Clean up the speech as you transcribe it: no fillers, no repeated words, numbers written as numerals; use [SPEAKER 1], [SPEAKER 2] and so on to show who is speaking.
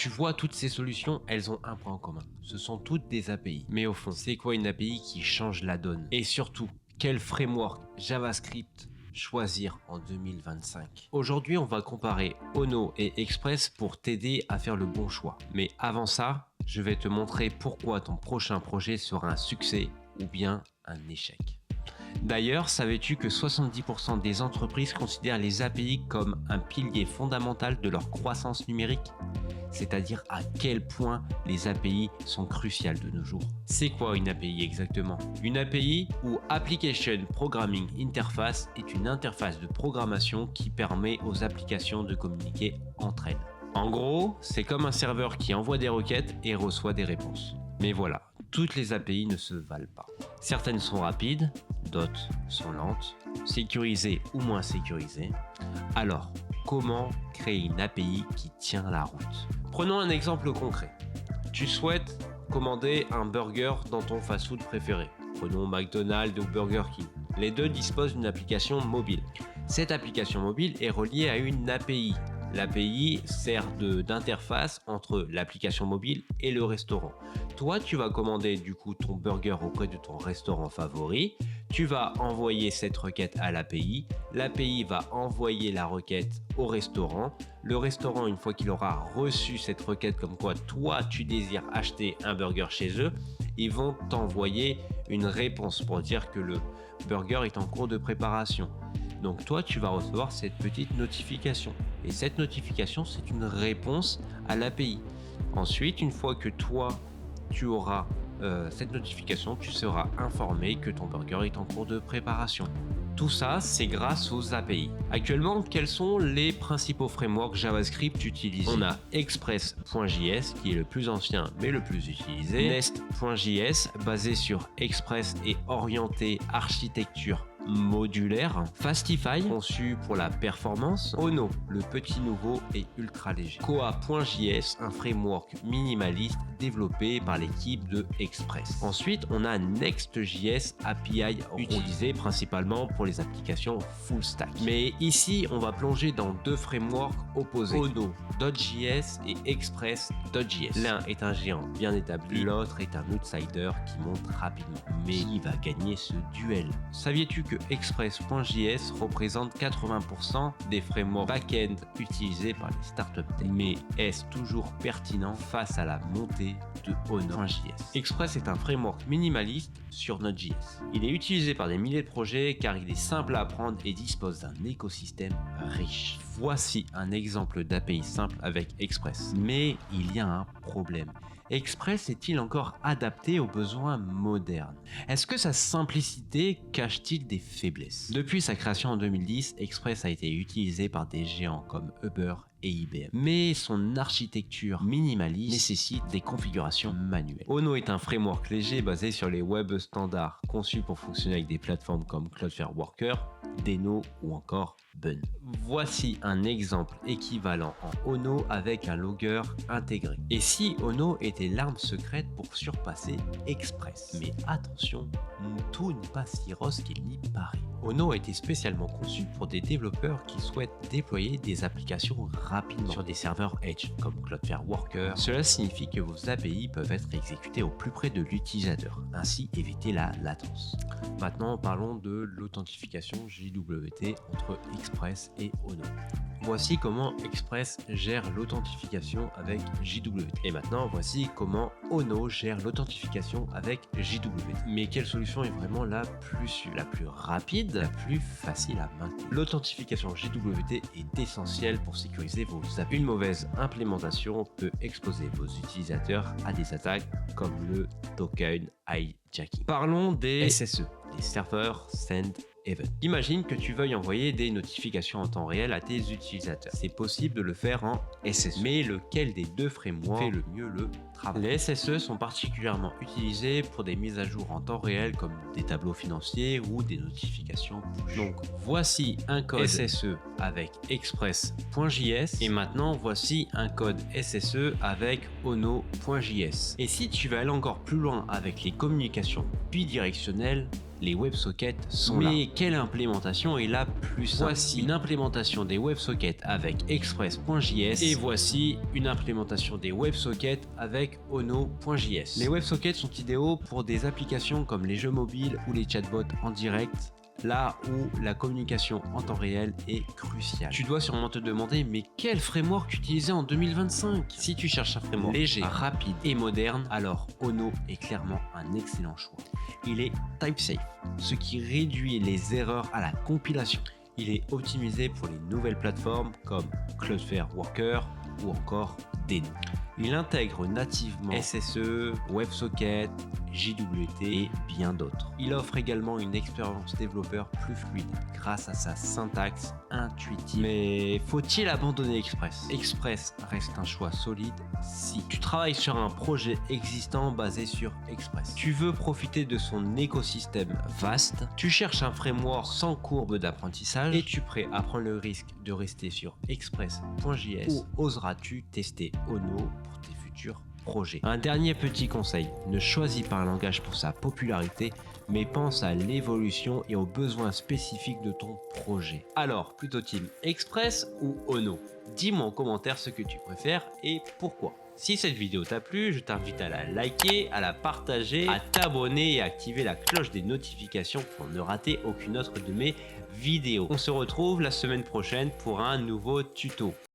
[SPEAKER 1] Tu vois, toutes ces solutions, elles ont un point en commun. Ce sont toutes des API. Mais au fond, c'est quoi une API qui change la donne? Et surtout, quel framework JavaScript choisir en 2025? Aujourd'hui, on va comparer Ono et Express pour t'aider à faire le bon choix. Mais avant ça, je vais te montrer pourquoi ton prochain projet sera un succès ou bien un échec. D'ailleurs, savais-tu que 70% des entreprises considèrent les API comme un pilier fondamental de leur croissance numérique? C'est-à-dire à quel point les API sont cruciales de nos jours. C'est quoi une API exactement? Une API ou Application Programming Interface est une interface de programmation qui permet aux applications de communiquer entre elles. En gros, c'est comme un serveur qui envoie des requêtes et reçoit des réponses. Mais voilà, toutes les API ne se valent pas. Certaines sont rapides, d'autres sont lentes, sécurisées ou moins sécurisées. Alors, comment créer une API qui tient la route? Prenons un exemple concret. Tu souhaites commander un burger dans ton fast-food préféré. Prenons McDonald's ou Burger King. Les deux disposent d'une application mobile. Cette application mobile est reliée à une API. L'API sert d'interface entre l'application mobile et le restaurant. Toi, tu vas commander du coup ton burger auprès de ton restaurant favori. Tu vas envoyer cette requête à l'API. L'API va envoyer la requête au restaurant. Le restaurant, une fois qu'il aura reçu cette requête comme quoi toi, tu désires acheter un burger chez eux, ils vont t'envoyer une réponse pour dire que le burger est en cours de préparation. Donc toi, tu vas recevoir cette petite notification. Et cette notification, c'est une réponse à l'API. Ensuite, une fois que toi, tu auras cette notification, tu seras informé que ton burger est en cours de préparation. Tout ça, c'est grâce aux API. Actuellement, quels sont les principaux frameworks JavaScript utilisés? On a Express.js qui est le plus ancien mais le plus utilisé. Nest.js basé sur Express et orienté architecture modulaire. Fastify, conçu pour la performance. Ono, le petit nouveau et ultra léger. Koa.js, un framework minimaliste développé par l'équipe de Express. Ensuite, on a Next.js API utilisé principalement pour les applications full stack. Mais ici, on va plonger dans deux frameworks opposés. Ono.js et Express.js. L'un est un géant bien établi, l'autre est un outsider qui monte rapidement. Mais qui va gagner ce duel? Saviez-tu que Express.js représente 80% des frameworks back-end utilisés par les startups tech? Mais est-ce toujours pertinent face à la montée de Ono.js? Express est un framework minimaliste sur Node.js. Il est utilisé par des milliers de projets car il est simple à apprendre et dispose d'un écosystème riche. Voici un exemple d'API simple avec Express. Mais il y a un problème. Express est-il encore adapté aux besoins modernes? Est-ce que sa simplicité cache-t-il des faiblesses? Depuis sa création en 2010, Express a été utilisé par des géants comme Uber et IBM. Mais son architecture minimaliste nécessite des configurations manuelles. Ono est un framework léger basé sur les web standards, conçu pour fonctionner avec des plateformes comme Cloudflare Worker, Deno ou encore Bun. Voici un exemple équivalent en Ono avec un logger intégré. Et si Ono était l'arme secrète pour surpasser Express? Mais attention, tout n'est pas si rose qu'il n'y paraît. Ono a été spécialement conçu pour des développeurs qui souhaitent déployer des applications rapidement sur des serveurs Edge comme Cloudflare Worker. Cela signifie que vos API peuvent être exécutées au plus près de l'utilisateur, ainsi éviter la latence. Maintenant, parlons de l'authentification JWT entre Express et Ono. Voici comment Express gère l'authentification avec JWT. Et maintenant, voici comment Ono gère l'authentification avec JWT. Mais quelle solution est vraiment la plus rapide, la plus facile à maintenir? L'authentification JWT est essentielle pour sécuriser vos API. Une mauvaise implémentation peut exposer vos utilisateurs à des attaques comme le token hijacking. Parlons des SSE, les serveurs send event. Imagine que tu veuilles envoyer des notifications en temps réel à tes utilisateurs. C'est possible de le faire en SSE. Mais lequel des deux frameworks fait le mieux le travail? Les SSE sont particulièrement utilisés pour des mises à jour en temps réel comme des tableaux financiers ou des notifications push. Donc voici un code SSE avec Express.js et maintenant voici un code SSE avec Ono.js. Et si tu veux aller encore plus loin avec les communications bidirectionnelles, les WebSockets sont là. Mais quelle implémentation est la plus simple? Voici une implémentation des WebSockets avec Express.js et voici une implémentation des WebSockets avec Ono.js. Les WebSockets sont idéaux pour des applications comme les jeux mobiles ou les chatbots en direct, là où la communication en temps réel est cruciale. Tu dois sûrement te demander, mais quel framework utiliser en 2025? Si tu cherches un framework léger, rapide et moderne, alors Ono est clairement un excellent choix. Il est type-safe, ce qui réduit les erreurs à la compilation. Il est optimisé pour les nouvelles plateformes comme Cloudflare Worker ou encore Deno. Il intègre nativement SSE, WebSocket, JWT et bien d'autres. Il offre également une expérience développeur plus fluide grâce à sa syntaxe intuitive. Mais faut-il abandonner Express? Express reste un choix solide si tu travailles sur un projet existant basé sur Express. Tu veux profiter de son écosystème vaste, tu cherches un framework sans courbe d'apprentissage et tu es prêt à prendre le risque de rester sur Express.js ou oseras-tu tester Ono pour tes futurs projets? Un dernier petit conseil, ne choisis pas un langage pour sa popularité, mais pense à l'évolution et aux besoins spécifiques de ton projet. Alors, plutôt team Express ou Ono? Dis-moi en commentaire ce que tu préfères et pourquoi. Si cette vidéo t'a plu, je t'invite à la liker, à la partager, à t'abonner et à activer la cloche des notifications pour ne rater aucune autre de mes vidéos. On se retrouve la semaine prochaine pour un nouveau tuto.